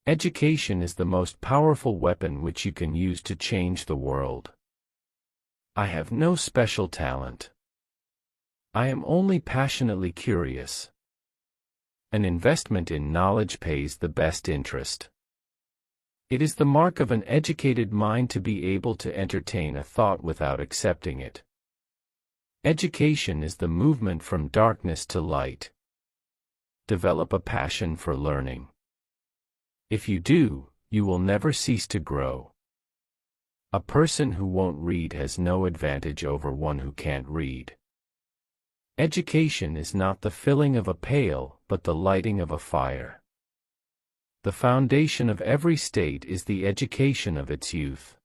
Education is the most powerful weapon which you can use to change the world. I have no special talent. I am only passionately curious. An investment in knowledge pays the best interest. It is the mark of an educated mind to be able to entertain a thought without accepting it. Education is the movement from darkness to light. Develop a passion for learning. If you do, you will never cease to grow. A person who won't read has no advantage over one who can't read. Education is not the filling of a pail, but the lighting of a fire. The foundation of every state is the education of its youth.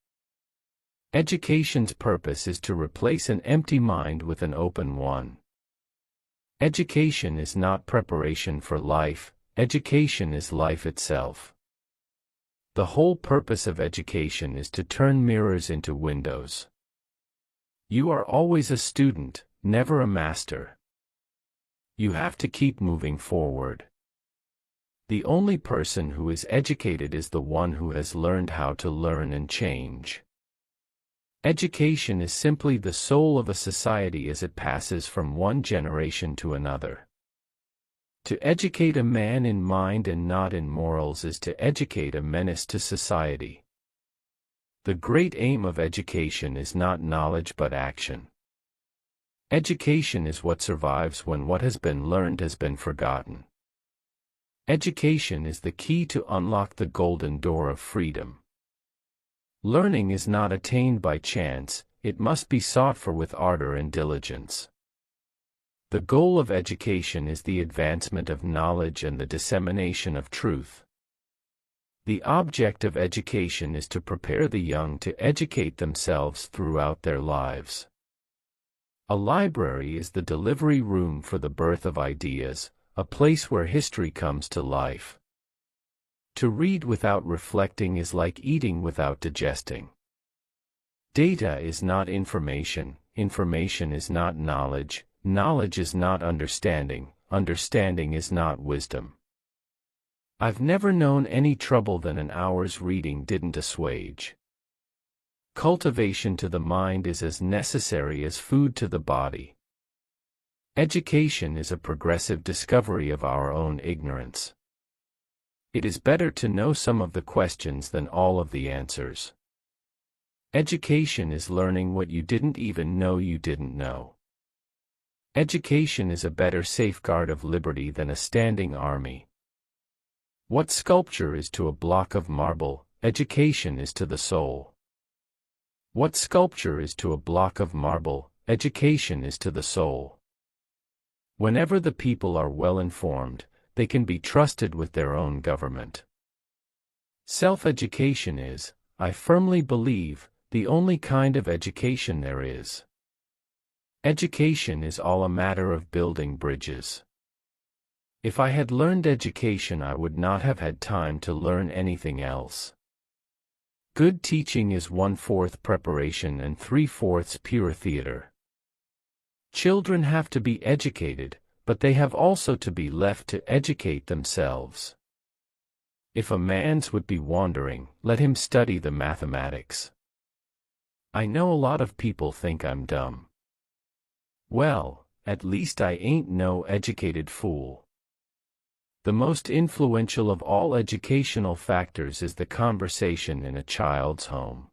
Education's purpose is to replace an empty mind with an open one. Education is not preparation for life, education is life itself. The whole purpose of education is to turn mirrors into windows. You are always a student, never a master. You have to keep moving forward. The only person who is educated is the one who has learned how to learn and change. Education is simply the soul of a society as it passes from one generation to another. To educate a man in mind and not in morals is to educate a menace to society. The great aim of education is not knowledge but action. Education is what survives when what has been learned has been forgotten. Education is the key to unlock the golden door of freedom. Learning is not attained by chance, it must be sought for with ardor and diligence. The goal of education is the advancement of knowledge and the dissemination of truth. The object of education is to prepare the young to educate themselves throughout their lives. A library is the delivery room for the birth of ideas, a place where history comes to life. To read without reflecting is like eating without digesting. Data is not information, information is not knowledge, knowledge is not understanding, understanding is not wisdom. I've never known any trouble that an hour's reading didn't assuage. Cultivation to the mind is as necessary as food to the body. Education is a progressive discovery of our own ignorance. It is better to know some of the questions than all of the answers. Education is learning what you didn't even know you didn't know. Education is a better safeguard of liberty than a standing army. What sculpture is to a block of marble, education is to the soul. What sculpture is to a block of marble, education is to the soul. Whenever the people are well informed, they can be trusted with their own government. Self-education is, I firmly believe, the only kind of education there is. Education is all a matter of building bridges. If I had learned education, I would not have had time to learn anything else. Good teaching is 1/4 preparation and 3/4 pure theater. Children have to be educated, but they have also to be left to educate themselves. If a man's would be wandering, let him study the mathematics. I know a lot of people think I'm dumb. Well, at least I ain't no educated fool. The most influential of all educational factors is the conversation in a child's home.